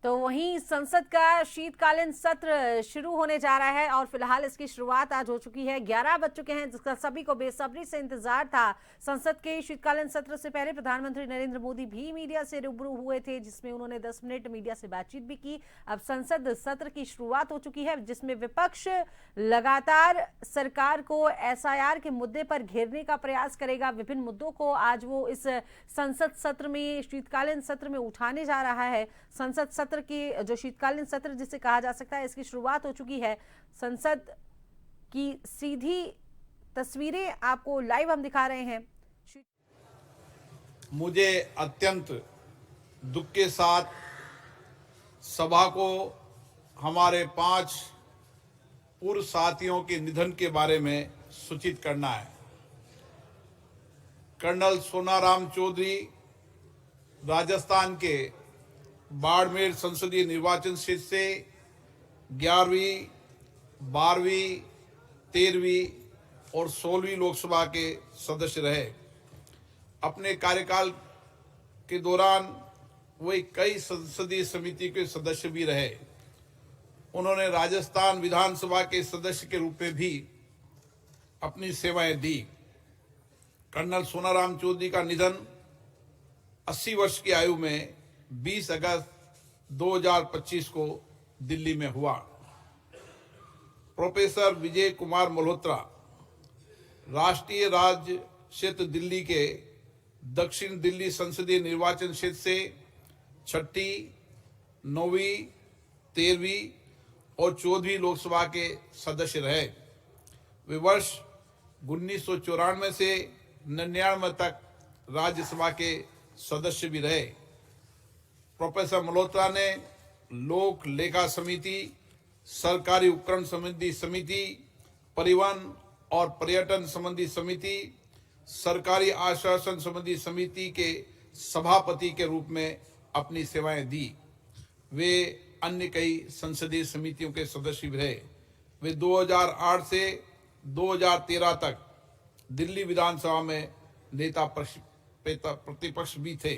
तो वहीं संसद का शीतकालीन सत्र शुरू होने जा रहा है और फिलहाल इसकी शुरुआत आज हो चुकी है। 11 बज चुके हैं, जिसका सभी को बेसब्री से इंतजार था। संसद के शीतकालीन सत्र से पहले प्रधानमंत्री नरेंद्र मोदी भी मीडिया से रूबरू हुए थे, जिसमें उन्होंने 10 मिनट मीडिया से बातचीत भी की। अब संसद सत्र की शुरुआत हो चुकी है, जिसमें विपक्ष लगातार सरकार को एसआईआर के मुद्दे पर घेरने का प्रयास करेगा। विभिन्न मुद्दों को आज वो इस संसद सत्र में, शीतकालीन सत्र में उठाने जा रहा है। संसद सत्र की जो शीतकालीन सत्र जिसे कहा जा सकता है, इसकी शुरुआत हो चुकी है। संसद की सीधी तस्वीरें आपको लाइव हम दिखा रहे हैं। मुझे अत्यंत दुख के साथ सभा को हमारे 5 पूर्व साथियों के निधन के बारे में सूचित करना है। कर्नल सोनाराम चौधरी राजस्थान के बाड़मेर संसदीय निर्वाचन क्षेत्र से 11वीं, 12वीं, 13वीं और 16वीं लोकसभा के सदस्य रहे। अपने कार्यकाल के दौरान वे कई संसदीय समिति के सदस्य भी रहे। उन्होंने राजस्थान विधानसभा के सदस्य के रूप में भी अपनी सेवाएं दी। कर्नल सोनाराम चौधरी का निधन 80 वर्ष की आयु में 20 अगस्त 2025 को दिल्ली में हुआ। प्रोफेसर विजय कुमार मल्होत्रा राष्ट्रीय राज्य क्षेत्र दिल्ली के दक्षिण दिल्ली संसदीय निर्वाचन क्षेत्र से 6ठी, 9वीं, 13वीं और 14वीं लोकसभा के सदस्य रहे। वे वर्ष 1994 से 99 तक राज्यसभा के सदस्य भी रहे। प्रोफेसर मल्होत्रा ने लोक लेखा समिति, सरकारी उपकरण संबंधी समिति, परिवहन और पर्यटन संबंधी समिति, सरकारी आश्वासन संबंधी समिति के सभापति के रूप में अपनी सेवाएं दी। वे अन्य कई संसदीय समितियों के सदस्य भी रहे। वे 2008 से 2013 तक दिल्ली विधानसभा में नेता प्रतिपक्ष भी थे।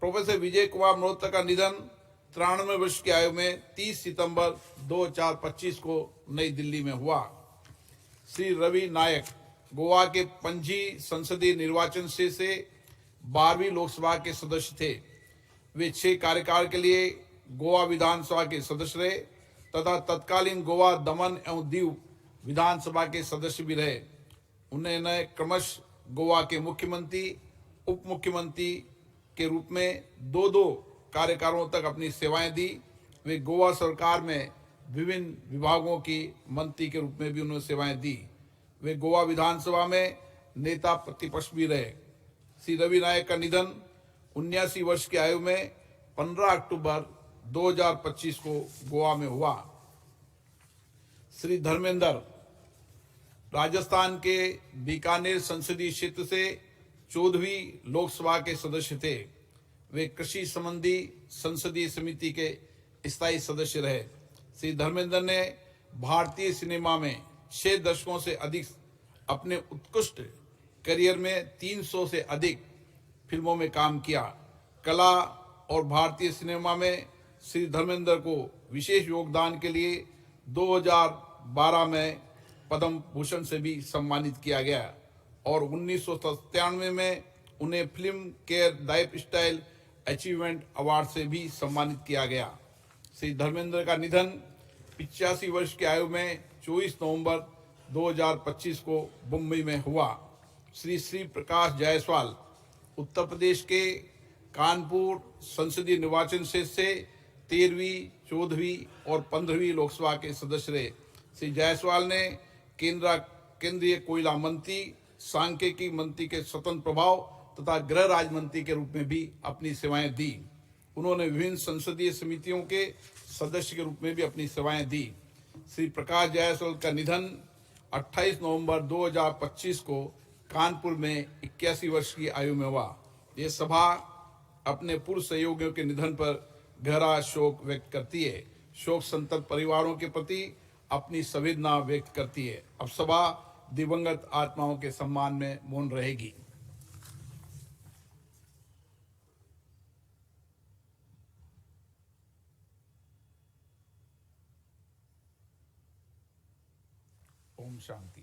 प्रोफेसर विजय कुमार मल्होत्रा का निधन 93 वर्ष की आयु में 30 सितंबर 2025 को नई दिल्ली में हुआ। श्री रवि नायक गोवा के पणजी संसदीय निर्वाचन क्षेत्र से 12वीं लोकसभा के सदस्य थे। वे 6 कार्यकाल के लिए गोवा विधानसभा के सदस्य रहे तथा तत्कालीन गोवा, दमन एवं दीव विधानसभा के सदस्य भी रहे। उन्होंने क्रमशः गोवा के मुख्यमंत्री, उप मुख्यमंत्री के रूप में 2 कार्यकालों तक अपनी सेवाएं दी। वे गोवा सरकार में विभिन्न विभागों की मंत्री के रूप में भी उन्होंने सेवाएं दी। वे गोवा विधानसभा में नेता प्रतिपक्ष भी रहे। श्री रवि नायक का निधन 79 वर्ष की आयु में 15 अक्टूबर 2025 को गोवा में हुआ। श्री धर्मेंद्र राजस्थान के बीकानेर संसदीय क्षेत्र से 14वीं लोकसभा के सदस्य थे। वे कृषि संबंधी संसदीय समिति के स्थायी सदस्य रहे। श्री धर्मेंद्र ने भारतीय सिनेमा में 6 दशकों से अधिक अपने उत्कृष्ट करियर में 300 से अधिक फिल्मों में काम किया। कला और भारतीय सिनेमा में श्री धर्मेंद्र को विशेष योगदान के लिए 2012 में पद्म भूषण से भी सम्मानित किया गया और 1997 में उन्हें film care life style achievement award से भी सम्मानित किया गया। श्री धर्मेंद्र का निधन 85 वर्ष की आयु में 24 नवंबर 2025 को मुंबई में हुआ। श्री प्रकाश जायसवाल उत्तर प्रदेश के कानपुर संसदीय निर्वाचन क्षेत्र से 13वीं, 14वीं और 15वीं लोकसभा के सदस्य रहे। श्री जायसवाल ने केंद्रीय कोयला मंत्री, सांख्यिकी मंत्री के स्वतंत्र प्रभाव तथा गृह राज्य मंत्री के रूप में भी अपनी सेवाएं दी। उन्होंने विभिन्न संसदीय समितियों के सदस्य के रूप में भी अपनी सेवाएं दी। श्री प्रकाश जायसवाल का निधन 28 नवंबर 2025 को कानपुर में 81 वर्ष की आयु में हुआ। ये सभा अपने पूर्व सहयोगियों के निधन पर गहरा शोक व्यक्त करती है। शोक संतप्त परिवारों के प्रति अपनी संवेदना व्यक्त करती है। अब सभा दिवंगत आत्माओं के सम्मान में मौन रहेगी। ओम शांति।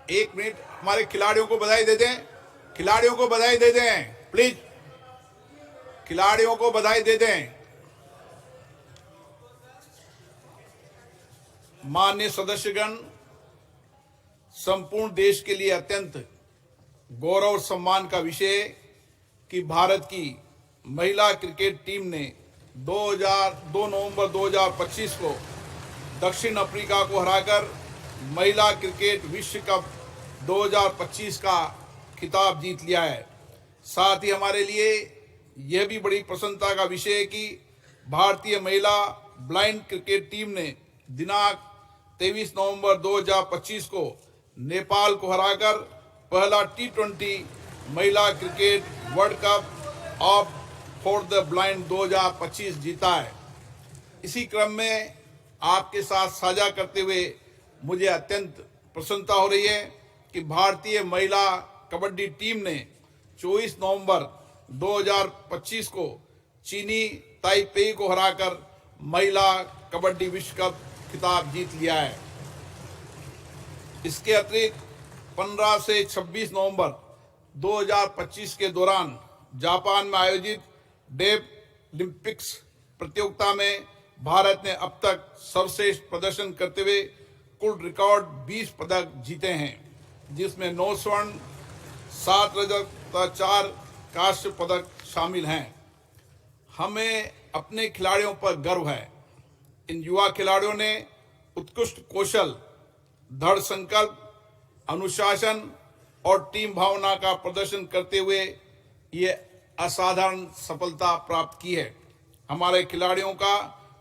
एक मिनट, हमारे खिलाड़ियों को बधाई दे दें, खिलाड़ियों को बधाई दे दें, प्लीज खिलाड़ियों को बधाई दे दें। माननीय सदस्यगण, संपूर्ण देश के लिए अत्यंत गौरव और सम्मान का विषय कि भारत की महिला क्रिकेट टीम ने 2 नवंबर 2025 को दक्षिण अफ्रीका को हराकर महिला क्रिकेट विश्व कप 2025 का खिताब जीत लिया है। साथ ही हमारे लिए यह भी बड़ी प्रसन्नता का विषय है कि भारतीय महिला ब्लाइंड क्रिकेट टीम ने दिनांक 23 नवंबर 2025 को नेपाल को हराकर पहला T20 महिला cricket world cup of for the blind 2025 जीता है। इसी क्रम में आपके साथ साझा करते हुए मुझे अत्यंत प्रसन्नता हो रही है कि भारतीय महिला कबड्डी टीम ने 24 नवंबर 2025 को चीनी ताइपेई को हराकर महिला कबड्डी विश्व कप खिताब जीत लिया है। इसके अतिरिक्त 15 से 26 नवंबर 2025 के दौरान जापान में आयोजित डेफ ओलंपिक्स प्रतियोगिता में भारत ने अब तक सर्वश्रेष्ठ प्रदर्शन करते हुए कुल रिकॉर्ड 20 पदक जीते हैं, जिसमें 9 स्वर्ण, 7 रजत तथा 4 कांस्य पदक शामिल हैं। हमें अपने खिलाड़ियों पर गर्व है। इन युवा खिलाड़ियों ने उत्कृष्ट कौशल, दृढ़ संकल्प, अनुशासन और टीम भावना का प्रदर्शन करते हुए ये असाधारण सफलता प्राप्त की है। हमारे खिलाड़ियों का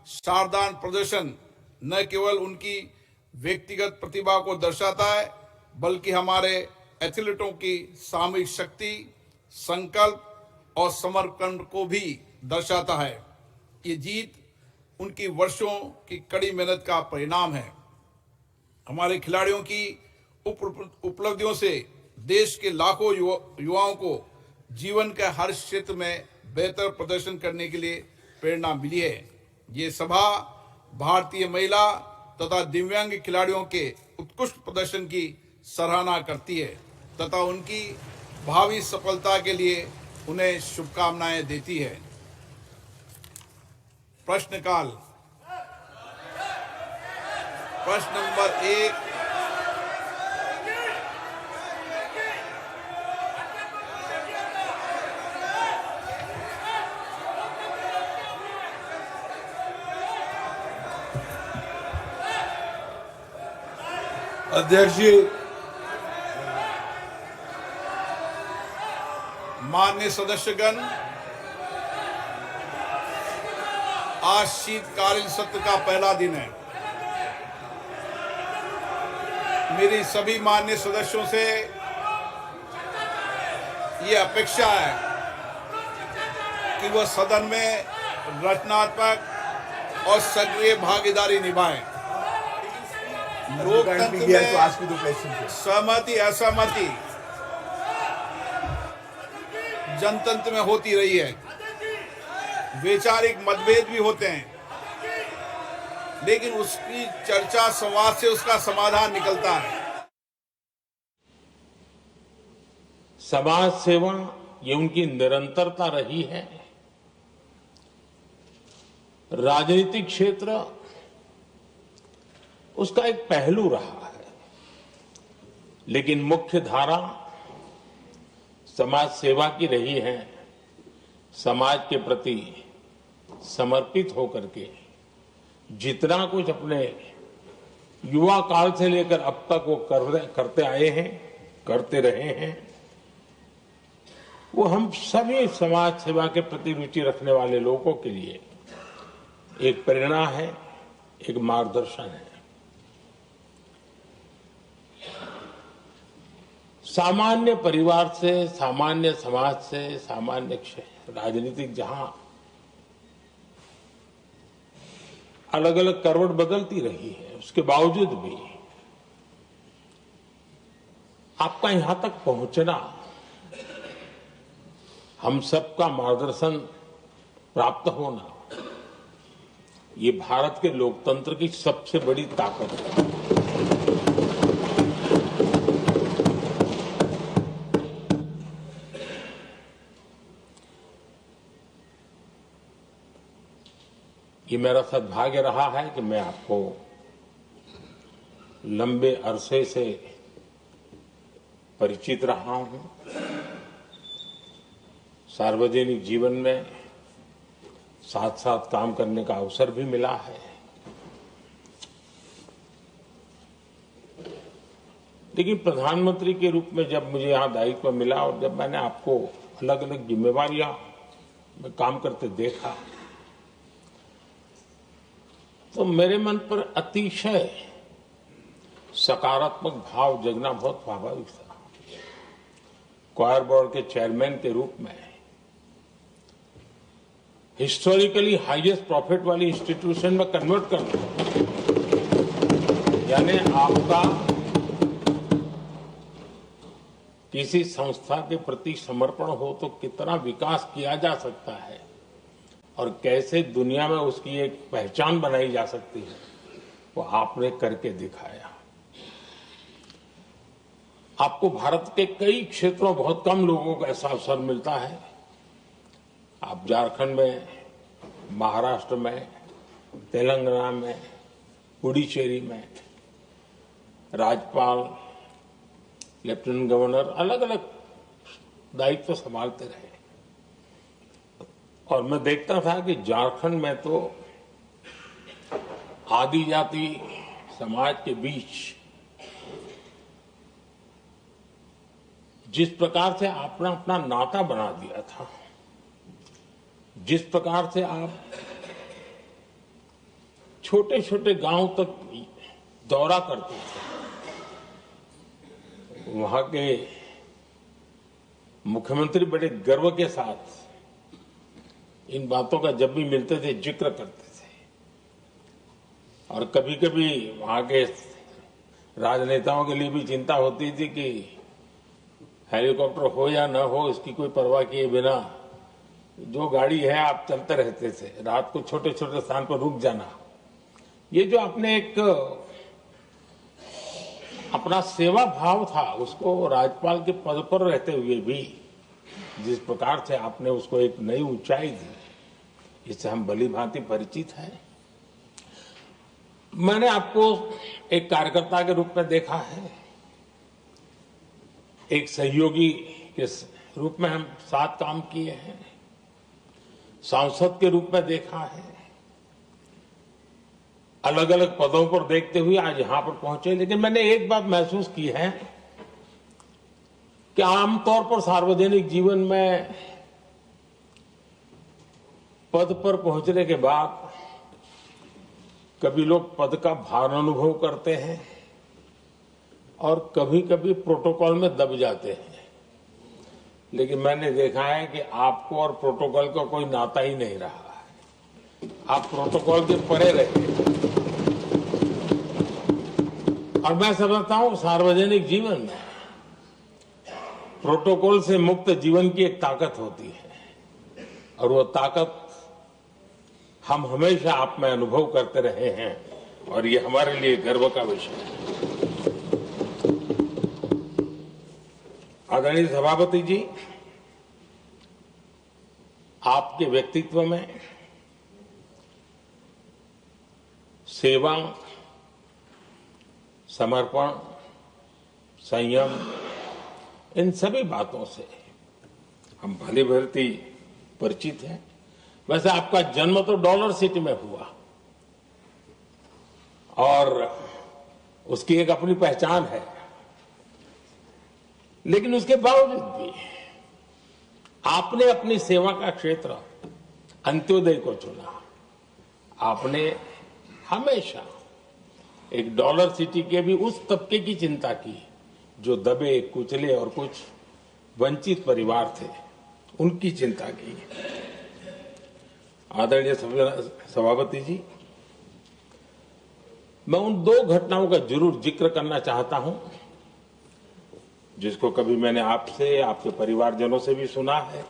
शानदार प्रदर्शन न केवल उनकी व्यक्तिगत प्रतिभा को दर्शाता है, बल्कि हमारे एथलीटों की सामूहिक शक्ति, संकल्प और समर्पण को भी दर्शाता है। ये जीत उनकी वर्षों की कड़ी मेहनत का परिणाम है। हमारे खिलाड़ियों की उपलब्धियों से देश के लाखों युवाओं को जीवन के हर क्षेत्र में बेहतर प्रदर्शन करने के लिए प्रेरणा मिली है। ये सभा भारतीय महिला तथा दिव्यांग खिलाड़ियों के उत्कृष्ट प्रदर्शन की सराहना करती है तथा उनकी भावी सफलता के लिए उन्हें शुभकामनाएं देती है। प्रश्नकाल। प्रश्न नंबर 1। अध्यक्ष जी, माननीय सदस्यगण, आज शीतकालीन सत्र का पहला दिन है। मेरी सभी माननीय सदस्यों से ये अपेक्षा है कि वह सदन में रचनात्मक और सक्रिय भागीदारी निभाएं। लोकतंत्र में सहमति असहमति जनतंत्र में होती रही है। वैचारिक मतभेद भी होते हैं, लेकिन उसकी चर्चा संवाद से उसका समाधान निकलता है। समाज सेवा ये उनकी निरंतरता रही है। राजनीतिक क्षेत्र उसका एक पहलू रहा है, लेकिन मुख्य धारा समाज सेवा की रही है। समाज के प्रति समर्पित होकर के जितना कुछ अपने युवा काल से लेकर अब तक वो करते आए हैं, करते रहे हैं, वो हम सभी समाज सेवा के प्रति रुचि रखने वाले लोगों के लिए एक प्रेरणा है, एक मार्गदर्शन है। सामान्य परिवार से, सामान्य समाज से, सामान्य क्षेत्र, राजनीतिक जहां अलग अलग करवट बदलती रही है, उसके बावजूद भी आपका यहां तक पहुंचना, हम सबका मार्गदर्शन प्राप्त होना, ये भारत के लोकतंत्र की सबसे बड़ी ताकत है। ये मेरा सद्भाग्य रहा है कि मैं आपको लंबे अरसे से परिचित रहा हूं। सार्वजनिक जीवन में साथ साथ काम करने का अवसर भी मिला है। लेकिन प्रधानमंत्री के रूप में जब मुझे यहां दायित्व मिला और जब मैंने आपको अलग अलग जिम्मेवारियां में काम करते देखा, तो मेरे मन पर अतिशय सकारात्मक भाव जगना बहुत स्वाभाविक था। क्वायर बोर्ड के चेयरमैन के रूप में हिस्टोरिकली हाईएस्ट प्रॉफिट वाली इंस्टीट्यूशन में कन्वर्ट करना, यानी आपका किसी संस्था के प्रति समर्पण हो तो कितना विकास किया जा सकता है और कैसे दुनिया में उसकी एक पहचान बनाई जा सकती है, वो आपने करके दिखाया। आपको भारत के कई क्षेत्रों बहुत कम लोगों को ऐसा अवसर मिलता है। आप झारखंड में, महाराष्ट्र में, तेलंगाना में, पुडुचेरी में राज्यपाल, लेफ्टिनेंट गवर्नर अलग अलग दायित्व संभालते रहे। और मैं देखता था कि झारखंड में तो आदिजाति समाज के बीच जिस प्रकार से आपने अपना नाता बना दिया था, जिस प्रकार से आप छोटे छोटे गांव तक दौरा करते थे, वहां के मुख्यमंत्री बड़े गर्व के साथ इन बातों का जब भी मिलते थे जिक्र करते थे। और कभी कभी वहां के राजनेताओं के लिए भी चिंता होती थी कि हेलीकॉप्टर हो या न हो, इसकी कोई परवाह किए बिना जो गाड़ी है आप चलते रहते थे। रात को छोटे छोटे स्थान पर रुक जाना, ये जो आपने एक अपना सेवा भाव था, उसको राज्यपाल के पद पर रहते हुए भी जिस प्रकार से आपने उसको एक नई ऊंचाई दी, इससे हम भली भांति परिचित हैं। मैंने आपको एक कार्यकर्ता के रूप में देखा है, एक सहयोगी के रूप में हम साथ काम किए हैं, सांसद के रूप में देखा है, अलग अलग पदों पर देखते हुए आज यहां पर पहुंचे। लेकिन मैंने एक बात महसूस की है कि आमतौर पर सार्वजनिक जीवन में पद पर पहुंचने के बाद कभी लोग पद का भार अनुभव करते हैं और कभी कभी प्रोटोकॉल में दब जाते हैं। लेकिन मैंने देखा है कि आपको और प्रोटोकॉल का कोई नाता ही नहीं रहा है। आप प्रोटोकॉल के परे रहे। और मैं समझता हूं सार्वजनिक जीवन में प्रोटोकॉल से मुक्त जीवन की एक ताकत होती है और वो ताकत हम हमेशा आप में अनुभव करते रहे हैं और ये हमारे लिए गर्व का विषय है। आदरणीय सभापति जी, आपके व्यक्तित्व में सेवा, समर्पण, संयम, इन सभी बातों से हम भली भांति परिचित हैं। वैसे आपका जन्म तो डॉलर सिटी में हुआ और उसकी एक अपनी पहचान है, लेकिन उसके बावजूद भी आपने अपनी सेवा का क्षेत्र अंत्योदय को चुना। आपने हमेशा एक डॉलर सिटी के भी उस तबके की चिंता की जो दबे, कुचले और कुछ वंचित परिवार थे, उनकी चिंता की। आदरणीय सभापति जी, मैं उन दो घटनाओं का जरूर जिक्र करना चाहता हूं जिसको कभी मैंने आपसे, आपके परिवारजनों से भी सुना है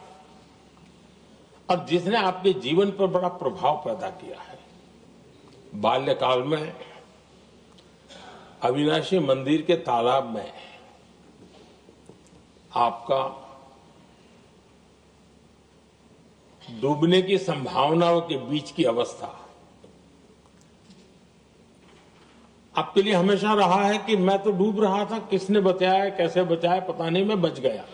और जिसने आपके जीवन पर बड़ा प्रभाव पैदा किया है। बाल्यकाल में अविनाशी मंदिर के तालाब में आपका डूबने की संभावनाओं के बीच की अवस्था आपके लिए हमेशा रहा है कि मैं तो डूब रहा था, किसने बचाया, कैसे बचाया पता नहीं, मैं बच गया।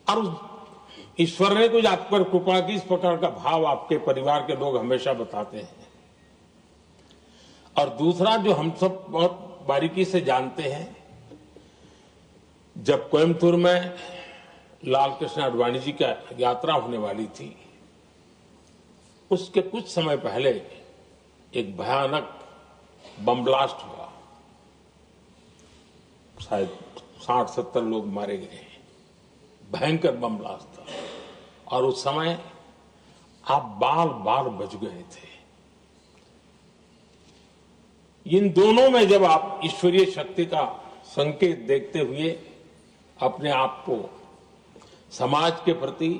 और ईश्वर ने कुछ आप पर कृपा की, इस प्रकार का भाव आपके परिवार के लोग हमेशा बताते हैं। और दूसरा जो हम सब बहुत बारीकी से जानते हैं, जब कोयम्बतूर में लाल कृष्ण आडवाणी जी की यात्रा होने वाली थी, उसके कुछ समय पहले एक भयानक बम ब्लास्ट हुआ, शायद 60-70 लोग मारे गए। भयंकर बम ब्लास्ट था और उस समय आप बाल बाल बच गए थे। इन दोनों में जब आप ईश्वरीय शक्ति का संकेत देखते हुए अपने आप को समाज के प्रति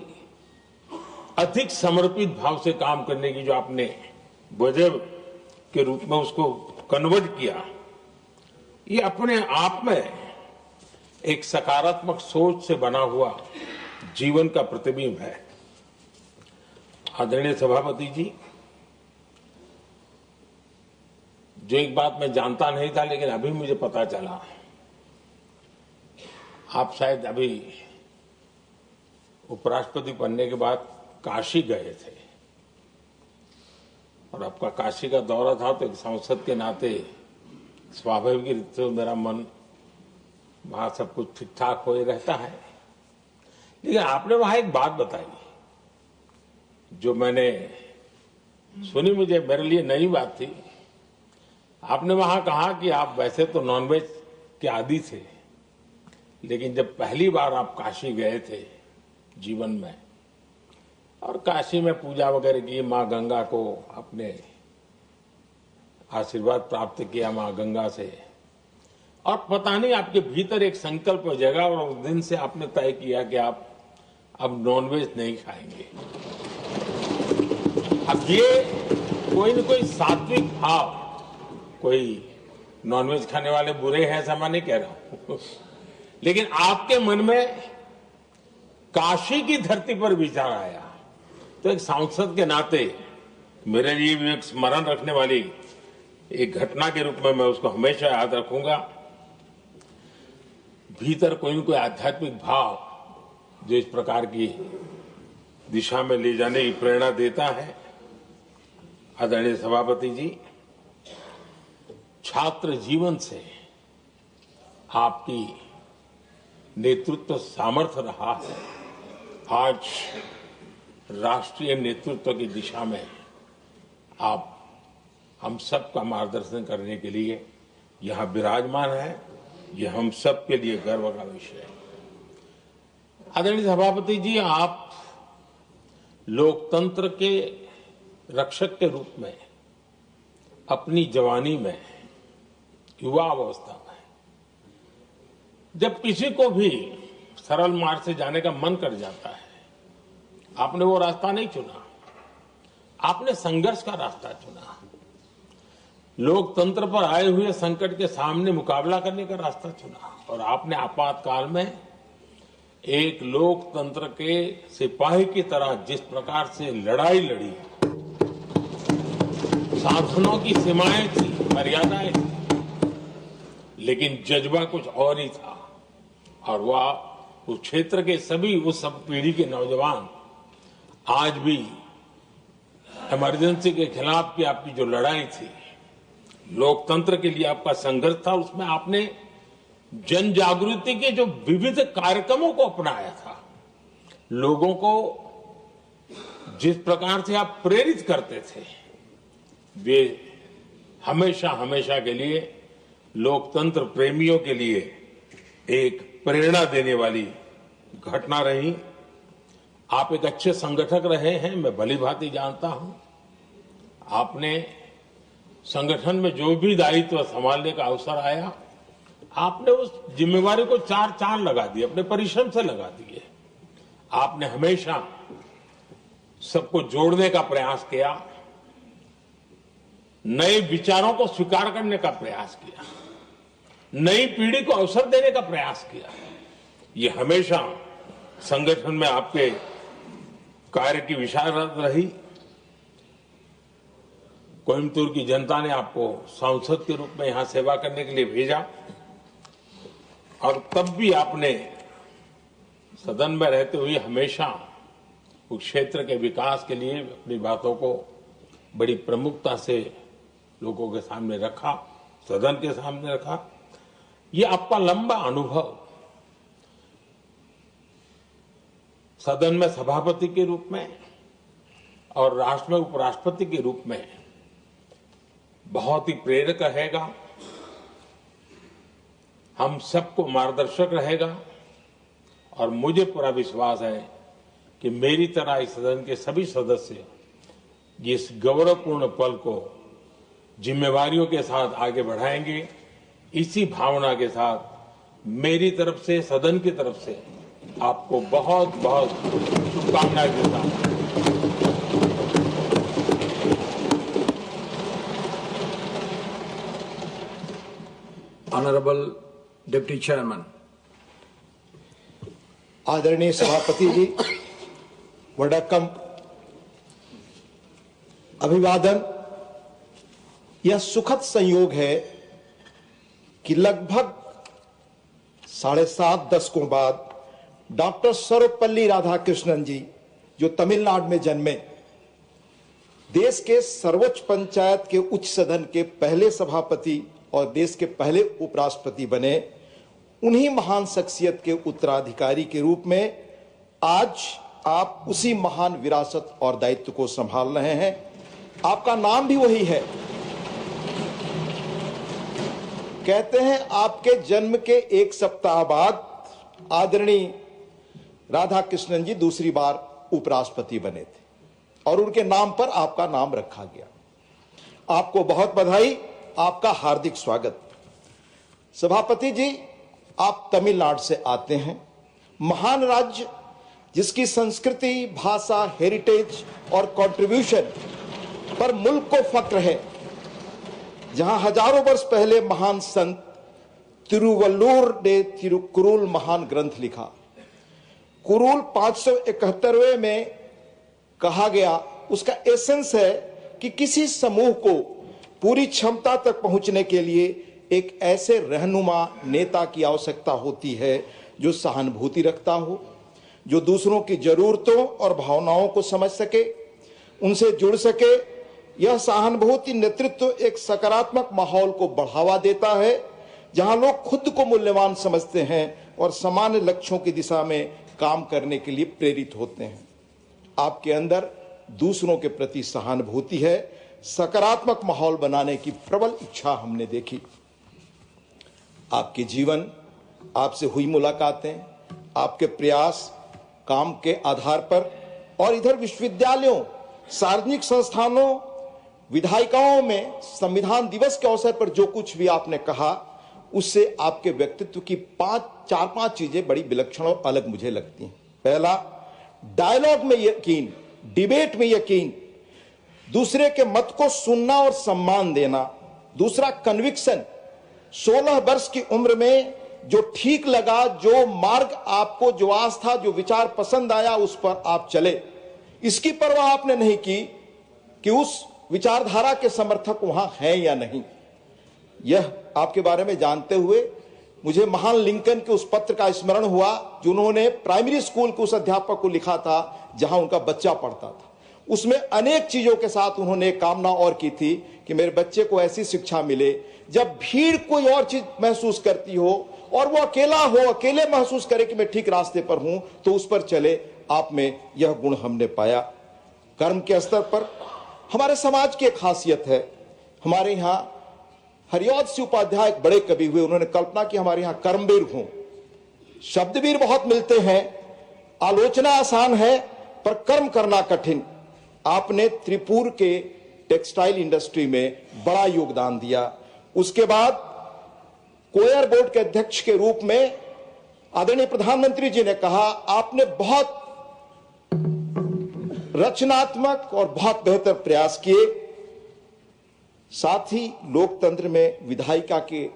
अधिक समर्पित भाव से काम करने की जो आपने वजह के रूप में उसको कन्वर्ट किया, ये अपने आप में एक सकारात्मक सोच से बना हुआ जीवन का प्रतिबिंब है। आदरणीय सभापति जी, जो एक बात मैं जानता नहीं था लेकिन अभी मुझे पता चला, आप शायद अभी उपराष्ट्रपति बनने के बाद काशी गए थे और आपका काशी का दौरा था, तो एक सांसद के नाते स्वाभाविक रूप से मेरा मन वहां सब कुछ ठीक ठाक हो ही रहता है। लेकिन आपने वहां एक बात बताई जो मैंने सुनी, मुझे मेरे लिए नई बात थी। आपने वहां कहा कि आप वैसे तो नॉनवेज के आदी थे, लेकिन जब पहली बार आप काशी गए थे जीवन में और काशी में पूजा वगैरह की, माँ गंगा को अपने आशीर्वाद प्राप्त किया माँ गंगा से, और पता नहीं आपके भीतर एक संकल्प जगा और उस दिन से आपने तय किया कि आप अब नॉनवेज नहीं खाएंगे। अब ये कोई न कोई सात्विक भाव, कोई नॉनवेज खाने वाले बुरे हैं ऐसा मैं नहीं कह रहा हूं, लेकिन आपके मन में काशी की धरती पर विचार आया, तो एक सांसद के नाते मेरे लिए भी एक स्मरण रखने वाली एक घटना के रूप में मैं उसको हमेशा याद रखूंगा। भीतर कोई न कोई आध्यात्मिक भाव जो इस प्रकार की दिशा में ले जाने की प्रेरणा देता है। आदरणीय सभापति जी, छात्र जीवन से आपकी नेतृत्व सामर्थ्य रहा है। आज राष्ट्रीय नेतृत्व की दिशा में आप हम सब का मार्गदर्शन करने के लिए यहां विराजमान है, यह हम सब के लिए गर्व का विषय है। आदरणीय सभापति जी, आप लोकतंत्र के रक्षक के रूप में अपनी जवानी में, युवा अवस्था में, जब किसी को भी सरल मार्ग से जाने का मन कर जाता है, आपने वो रास्ता नहीं चुना, आपने संघर्ष का रास्ता चुना। लोकतंत्र पर आए हुए संकट के सामने मुकाबला करने का रास्ता चुना और आपने आपातकाल में एक लोकतंत्र के सिपाही की तरह जिस प्रकार से लड़ाई लड़ी, शासनों की सीमाएं थी, मर्यादाएं थी, लेकिन जज्बा कुछ और ही था। और वह उस क्षेत्र के सभी, उस सब पीढ़ी के नौजवान आज भी इमरजेंसी के खिलाफ की आपकी जो लड़ाई थी, लोकतंत्र के लिए आपका संघर्ष था, उसमें आपने जन जागृति के जो विविध कार्यक्रमों को अपनाया था, लोगों को जिस प्रकार से आप प्रेरित करते थे, वे हमेशा हमेशा के लिए लोकतंत्र प्रेमियों के लिए एक प्रेरणा देने वाली घटना रही। आप एक अच्छे संगठक रहे हैं, मैं भली भांति जानता हूं। आपने संगठन में जो भी दायित्व संभालने का अवसर आया, आपने उस जिम्मेवारी को चार चांद लगा दिए, अपने परिश्रम से लगा दिए। आपने हमेशा सबको जोड़ने का प्रयास किया, नए विचारों को स्वीकार करने का प्रयास किया, नई पीढ़ी को अवसर देने का प्रयास किया। ये हमेशा संगठन में आपके कार्य की विशारद रही। कोयम्बतूर की जनता ने आपको सांसद के रूप में यहां सेवा करने के लिए भेजा और तब भी आपने सदन में रहते हुए हमेशा उस क्षेत्र के विकास के लिए अपनी बातों को बड़ी प्रमुखता से लोगों के सामने रखा, सदन के सामने रखा। ये आपका लंबा अनुभव सदन में सभापति के रूप में और राष्ट्र में उपराष्ट्रपति के रूप में बहुत ही प्रेरक रहेगा, हम सबको मार्गदर्शक रहेगा। और मुझे पूरा विश्वास है कि मेरी तरह इस सदन के सभी सदस्य इस गौरवपूर्ण पल को जिम्मेवारियों के साथ आगे बढ़ाएंगे। इसी भावना के साथ मेरी तरफ से, सदन की तरफ से आपको बहुत बहुत शुभकामनाएं देता हूं। Honorable Deputy Chairman. आदरणीय सभापति जी, वडक्कम, अभिवादन। यह सुखद संयोग है कि लगभग 7.5 दशकों बाद डॉक्टर सर्वपल्ली राधाकृष्णन जी, जो तमिलनाडु में जन्मे, देश के सर्वोच्च पंचायत के उच्च सदन के पहले सभापति और देश के पहले उपराष्ट्रपति बने, उन्हीं महान शख्सियत के उत्तराधिकारी के रूप में आज आप उसी महान विरासत और दायित्व को संभाल रहे हैं। आपका नाम भी वही है। कहते हैं आपके जन्म के 1 सप्ताह बाद आदरणीय राधाकृष्णन जी दूसरी बार उपराष्ट्रपति बने थे और उनके नाम पर आपका नाम रखा गया। आपको बहुत बधाई, आपका हार्दिक स्वागत। सभापति जी, आप तमिलनाडु से आते हैं, महान राज्य जिसकी संस्कृति, भाषा, हेरिटेज और कंट्रीब्यूशन पर मुल्क को फक्र है, जहां हजारों वर्ष पहले महान संत तिरुवल्लुवर ने तिरुकुरुल महान ग्रंथ लिखा। कुरुल 571वें में कहा गया, उसका एसेंस है कि किसी समूह को पूरी क्षमता तक पहुंचने के लिए एक ऐसे रहनुमा नेता की आवश्यकता होती है जो सहानुभूति रखता हो, जो दूसरों की जरूरतों और भावनाओं को समझ सके, उनसे जुड़ सके। यह सहानुभूति नेतृत्व एक सकारात्मक माहौल को बढ़ावा देता है, जहां लोग खुद को मूल्यवान समझते हैं और सामान्य लक्ष्यों की दिशा में काम करने के लिए प्रेरित होते हैं। आपके अंदर दूसरों के प्रति सहानुभूति है, सकारात्मक माहौल बनाने की प्रबल इच्छा हमने देखी। आपके जीवन, आपसे हुई मुलाकातें, आपके प्रयास काम के आधार पर और इधर विश्वविद्यालयों, सार्वजनिक संस्थानों, विधायिकाओं में संविधान दिवस के अवसर पर जो कुछ भी आपने कहा, उससे आपके व्यक्तित्व की 4-5 चीजें बड़ी विलक्षण और अलग मुझे लगती हैं। पहला, डायलॉग में यकीन, डिबेट में यकीन, दूसरे के मत को सुनना और सम्मान देना। दूसरा, कन्विक्शन, 16 वर्ष की उम्र में जो ठीक लगा, जो मार्ग आपको, जो आस्था, जो विचार पसंद आया, उस पर आप चले। इसकी परवाह आपने नहीं की कि उस विचारधारा के समर्थक वहां हैं या नहीं। यह आपके बारे में जानते हुए मुझे महान लिंकन के उस पत्र का स्मरण हुआ जो उन्होंने प्राइमरी स्कूल के उस अध्यापक को लिखा था जहां उनका बच्चा पढ़ता था। उसमें अनेक चीजों के साथ उन्होंने एक कामना और की थी कि मेरे बच्चे को ऐसी शिक्षा मिले, जब भीड़ कोई और चीज महसूस करती हो और वो अकेला हो, अकेले महसूस करे कि मैं ठीक रास्ते पर हूं, तो उस पर चले। आप में यह गुण हमने पाया। कर्म के स्तर पर हमारे समाज की एक खासियत है। हमारे यहां हरिऔध सिंह उपाध्याय एक बड़े कवि हुए, उन्होंने कल्पना की हमारे यहां कर्मवीर हों। शब्दवीर बहुत मिलते हैं, आलोचना आसान है पर कर्म करना कठिन। आपने त्रिपुर के टेक्सटाइल इंडस्ट्री में बड़ा योगदान दिया। उसके बाद कोयर बोर्ड के अध्यक्ष के रूप में आदरणीय प्रधानमंत्री जी ने कहा, आपने बहुत रचनात्मक और बहुत बेहतर प्रयास किए। साथ ही लोकतंत्र में विधायिका के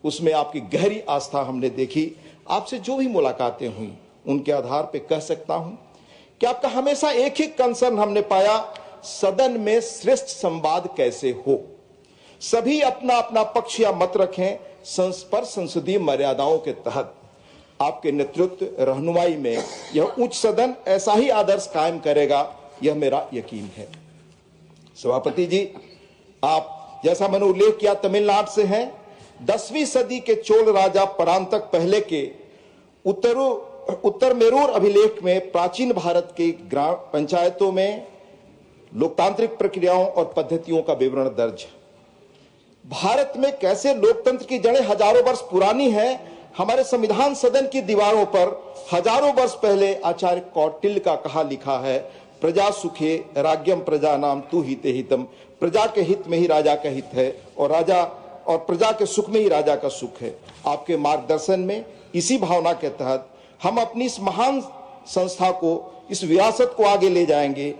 उसमें आपकी गहरी आस्था हमने देखी। आपसे जो भी मुलाकातें हुई उनके आधार पे कह सकता हूं कि आपका हमेशा एक ही कंसर्न हमने पाया, सदन में श्रेष्ठ संवाद कैसे हो, सभी अपना अपना पक्ष या मत रखें, पर संसदीय मर्यादाओं के तहत आपके नेतृत्व रहनुमाई में यह उच्च सदन ऐसा ही आदर्श कायम करेगा, यह मेरा यकीन है। सभापति जी, आप जैसा मैंने उल्लेख किया तमिलनाडु से हैं। 10वीं सदी के चोल राजा परांतक पहले के उत्तर मेरूर अभिलेख में प्राचीन भारत के ग्राम पंचायतों में लोकतांत्रिक प्रक्रियाओं और पद्धतियों का विवरण दर्ज है। भारत में कैसे लोकतंत्र की जड़ें हजारों वर्ष पुरानी हैं, हमारे संविधान सदन की दीवारों पर हजारों वर्ष पहले आचार्य कौटिल्य का कहा लिखा है, प्रजा सुखे राज्यम प्रजा नाम तू हिते हितम, प्रजा के हित में ही राजा का हित है और राजा और प्रजा के सुख में ही राजा का सुख है। आपके मार्गदर्शन में इसी भावना के तहत हम अपनी इस महान संस्था को, इस विरासत को आगे ले जाएंगे